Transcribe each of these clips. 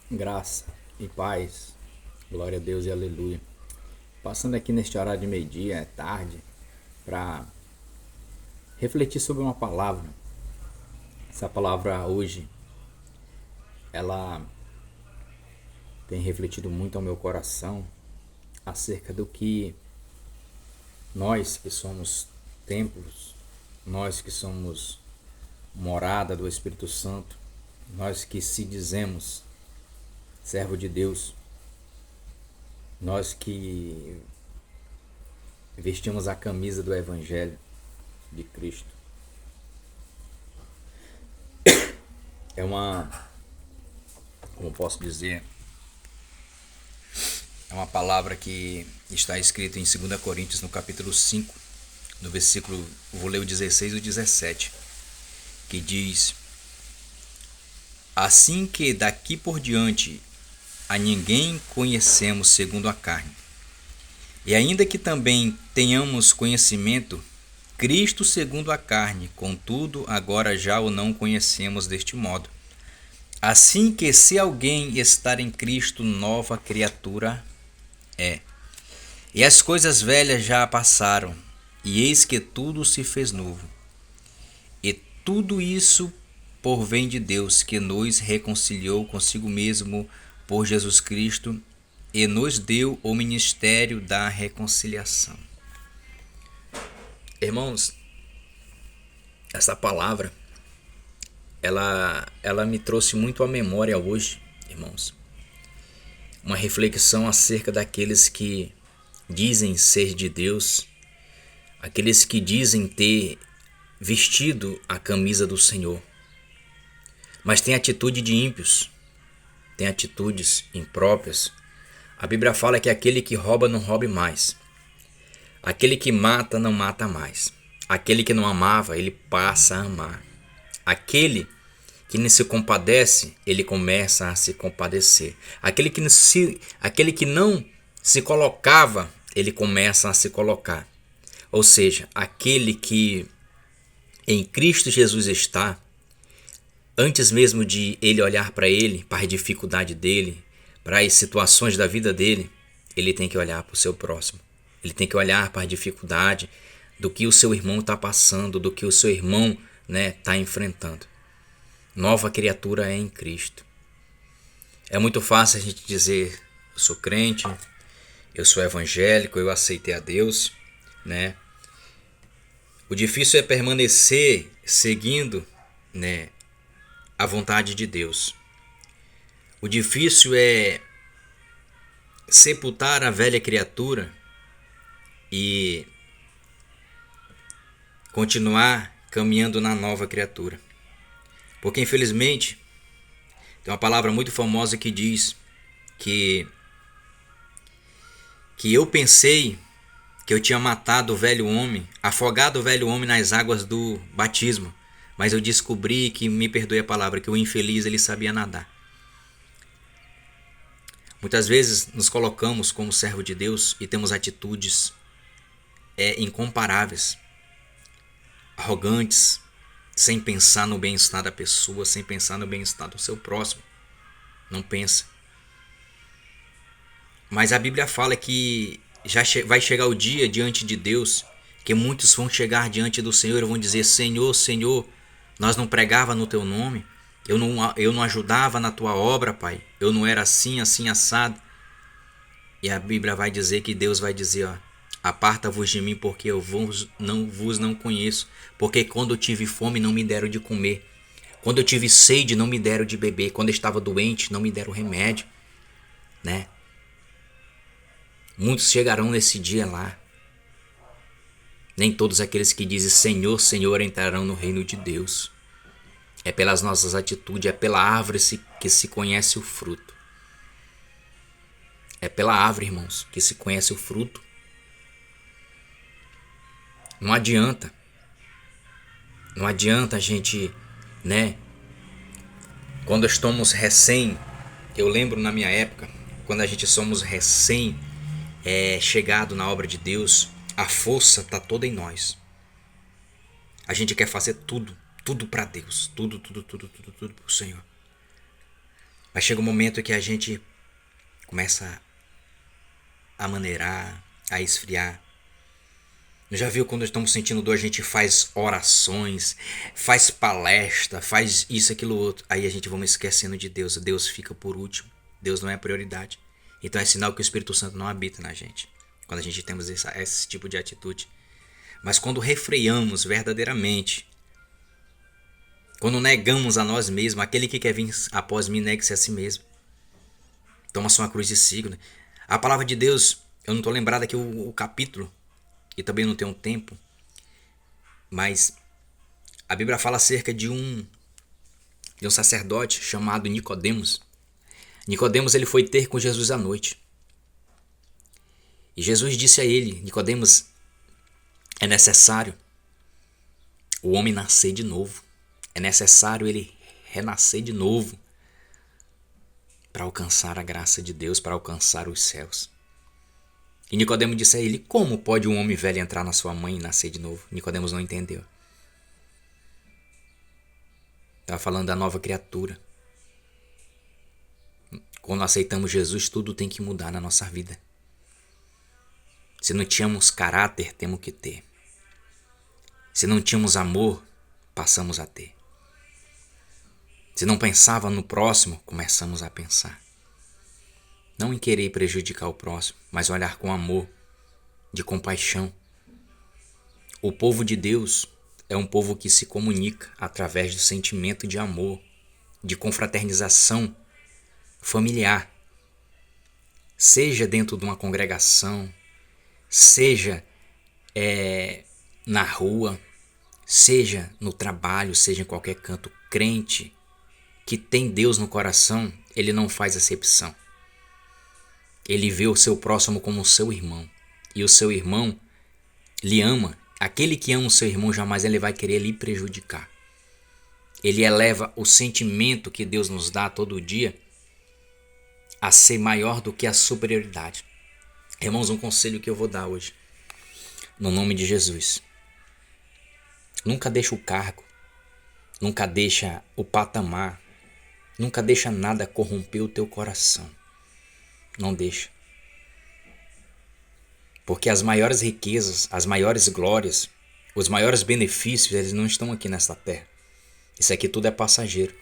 Graça e paz, glória a Deus e aleluia. Passando aqui neste horário de meio-dia, é tarde, para refletir sobre uma palavra. Essa palavra hoje, ela tem refletido muito ao meu coração acerca do que nós que somos templos, nós que somos morada do Espírito Santo, nós que se dizemos servo de Deus, nós que vestimos a camisa do Evangelho de Cristo. É uma, como posso dizer, é uma palavra que está escrita em 2 Coríntios, no capítulo 5, no versículo, vou ler o 16 e o 17, que diz: assim que daqui por diante a ninguém conhecemos segundo a carne. E ainda que também tenhamos conhecimento, Cristo segundo a carne, contudo, agora já o não conhecemos deste modo. Assim que se alguém estar em Cristo, nova criatura é. E as coisas velhas já passaram, e eis que tudo se fez novo. E tudo isso por vem de Deus, que nos reconciliou consigo mesmo por Jesus Cristo e nos deu o ministério da reconciliação. Irmãos, essa palavra, ela me trouxe muito à memória hoje, irmãos. Uma reflexão acerca daqueles que dizem ser de Deus, aqueles que dizem ter vestido a camisa do Senhor, mas tem atitude de ímpios, tem atitudes impróprias. A Bíblia fala que aquele que rouba não roube mais, aquele que mata não mata mais, aquele que não amava, ele passa a amar, aquele que não se compadece, ele começa a se compadecer, aquele que não se colocava, ele começa a se colocar. Ou seja, aquele que em Cristo Jesus está, antes mesmo de ele olhar para ele, para a dificuldade dele, para as situações da vida dele, ele tem que olhar para o seu próximo. Ele tem que olhar para a dificuldade do que o seu irmão está passando, do que o seu irmão está enfrentando. Nova criatura é em Cristo. É muito fácil a gente dizer: eu sou crente, eu sou evangélico, eu aceitei a Deus, né? O difícil é permanecer seguindo, a vontade de Deus. O difícil é sepultar a velha criatura e continuar caminhando na nova criatura. Porque infelizmente tem uma palavra muito famosa que diz que eu pensei que eu tinha matado o velho homem, afogado o velho homem nas águas do batismo, mas eu descobri, que me perdoe a palavra, que o infeliz ele sabia nadar. Muitas vezes nos colocamos como servo de Deus e temos atitudes incomparáveis, arrogantes, sem pensar no bem-estar da pessoa, sem pensar no bem-estar do seu próximo. Não pensa. Mas a Bíblia fala que vai chegar o dia diante de Deus, que muitos vão chegar diante do Senhor e vão dizer: Senhor, Senhor, nós não pregava no teu nome, eu não ajudava na tua obra, Pai, eu não era assim, assim, assado. E a Bíblia vai dizer que Deus vai dizer: aparta-vos de mim, porque eu vos não conheço. Porque quando eu tive fome não me deram de comer, quando eu tive sede não me deram de beber, quando eu estava doente não me deram remédio, né? Muitos chegarão nesse dia lá. Nem todos aqueles que dizem Senhor, Senhor entrarão no reino de Deus. É pelas nossas atitudes, é pela árvore que se conhece o fruto. É pela árvore, irmãos, que se conhece o fruto. Não adianta. Não adianta a gente, quando estamos recém, eu lembro na minha época, quando a gente somos recém chegado na obra de Deus, a força está toda em nós. A gente quer fazer tudo para Deus, tudo para o Senhor. Mas chega um momento que a gente começa a maneirar, a esfriar. Já viu quando estamos sentindo dor, a gente faz orações, faz palestra, faz isso, aquilo, outro. Aí a gente vamos esquecendo de Deus. Deus fica por último. Deus não é a prioridade. Então é sinal que o Espírito Santo não habita na gente. Quando a gente temos esse tipo de atitude. Mas quando refreamos verdadeiramente, quando negamos a nós mesmos, aquele que quer vir após mim, negue-se a si mesmo. Toma sua cruz e siga. Né? A palavra de Deus, eu não estou lembrado aqui o capítulo, e também não tenho tempo, mas a Bíblia fala acerca de um sacerdote chamado Nicodemos. Nicodemos, ele foi ter com Jesus à noite. E Jesus disse a ele: Nicodemos, é necessário o homem nascer de novo. É necessário ele renascer de novo para alcançar a graça de Deus, para alcançar os céus. E Nicodemos disse a ele: como pode um homem velho entrar na sua mãe e nascer de novo? Nicodemos não entendeu. Estava falando da nova criatura. Quando aceitamos Jesus, tudo tem que mudar na nossa vida. Se não tínhamos caráter, temos que ter. Se não tínhamos amor, passamos a ter. Se não pensava no próximo, começamos a pensar. Não em querer prejudicar o próximo, mas olhar com amor, de compaixão. O povo de Deus é um povo que se comunica através do sentimento de amor, de confraternização familiar. Seja dentro de uma congregação, seja na rua, seja no trabalho, seja em qualquer canto. Crente que tem Deus no coração, ele não faz acepção. Ele vê o seu próximo como o seu irmão. E o seu irmão lhe ama. Aquele que ama o seu irmão, jamais ele vai querer lhe prejudicar. Ele eleva o sentimento que Deus nos dá todo dia a ser maior do que a superioridade. Irmãos, um conselho que eu vou dar hoje, no nome de Jesus. Nunca deixa o cargo, nunca deixa o patamar, nunca deixa nada corromper o teu coração. Não deixa. Porque as maiores riquezas, as maiores glórias, os maiores benefícios, eles não estão aqui nesta terra. Isso aqui tudo é passageiro.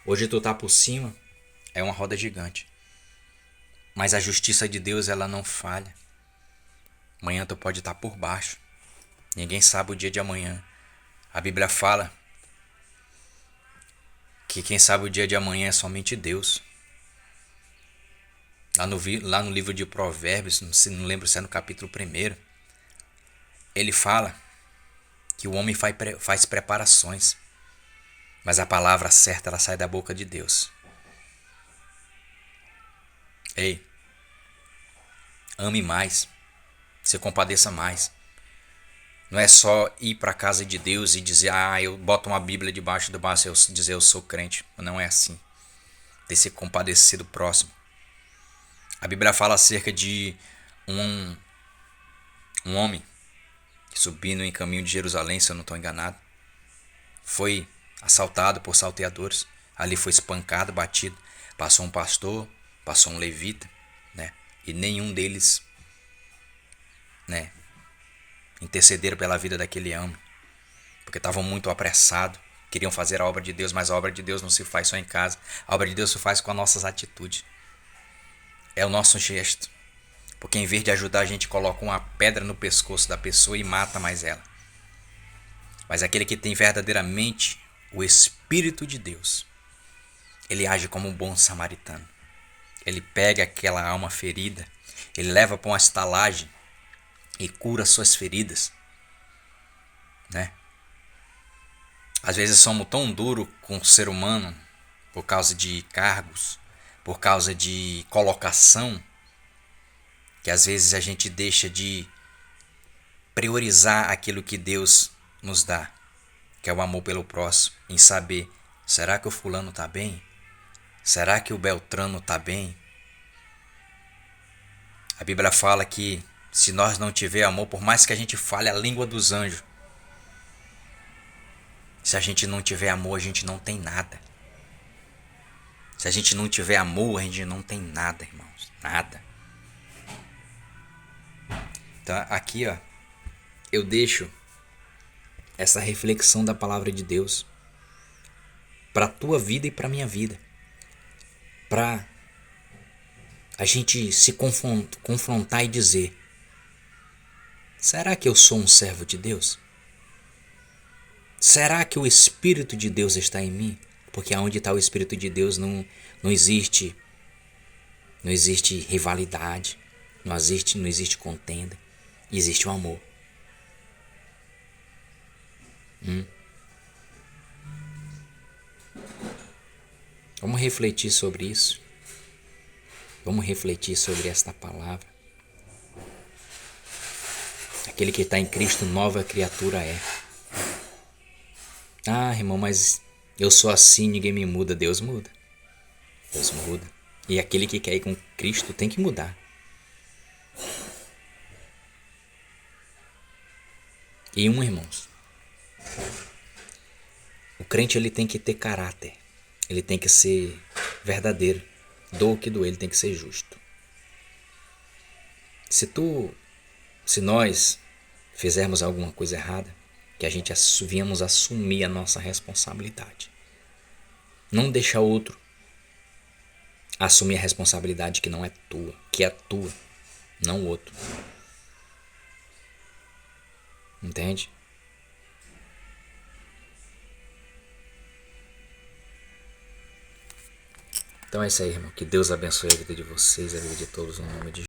Hoje tu tá por cima, é uma roda gigante. Mas a justiça de Deus, ela não falha. Amanhã tu pode estar por baixo. Ninguém sabe o dia de amanhã. A Bíblia fala que quem sabe o dia de amanhã é somente Deus. Lá no livro de Provérbios, não lembro se é no capítulo 1, ele fala que o homem faz preparações, mas a palavra certa ela sai da boca de Deus. Ei, ame mais, se compadeça mais. Não é só ir para a casa de Deus e dizer: eu boto uma Bíblia debaixo do braço e dizer eu sou crente. Não é assim. Tem que se compadecer do próximo. A Bíblia fala acerca de um homem que, subindo em caminho de Jerusalém, se eu não estou enganado, foi assaltado por salteadores. Ali foi espancado, batido. Passou um pastor, passou um levita, né? E nenhum deles, né, intercederam pela vida daquele homem, porque estavam muito apressados, queriam fazer a obra de Deus, mas a obra de Deus não se faz só em casa. A obra de Deus se faz com as nossas atitudes. É o nosso gesto. Porque em vez de ajudar, a gente coloca uma pedra no pescoço da pessoa e mata mais ela. Mas aquele que tem verdadeiramente o Espírito de Deus, ele age como um bom samaritano. Ele pega aquela alma ferida, ele leva para uma estalagem e cura suas feridas, né? Às vezes somos tão duros com o ser humano por causa de cargos, por causa de colocação, que às vezes a gente deixa de priorizar aquilo que Deus nos dá, que é o amor pelo próximo, em saber: será que o fulano está bem? Será que o Beltrano está bem? A Bíblia fala que se nós não tiver amor, por mais que a gente fale a língua dos anjos, se a gente não tiver amor, a gente não tem nada. Se a gente não tiver amor, a gente não tem nada, irmãos. Nada. Então aqui, ó, eu deixo essa reflexão da palavra de Deus para a tua vida e para a minha vida. Para a gente se confrontar e dizer: será que eu sou um servo de Deus? Será que o Espírito de Deus está em mim? Porque onde está o Espírito de Deus não existe rivalidade, não existe contenda, existe o amor. Vamos refletir sobre isso. Vamos refletir sobre esta palavra. Aquele que está em Cristo, nova criatura é. Ah, irmão, mas eu sou assim, ninguém me muda. Deus muda. Deus muda. E aquele que quer ir com Cristo tem que mudar. E irmãos, o crente ele tem que ter caráter. Ele tem que ser verdadeiro. Doa o que doer, ele tem que ser justo. Se nós fizermos alguma coisa errada, que a gente viemos assumir a nossa responsabilidade. Não deixar outro assumir a responsabilidade que não é tua, que é tua, não o outro. Entende? Então é isso aí, irmão. Que Deus abençoe a vida de vocês, a vida de todos, no nome de Jesus.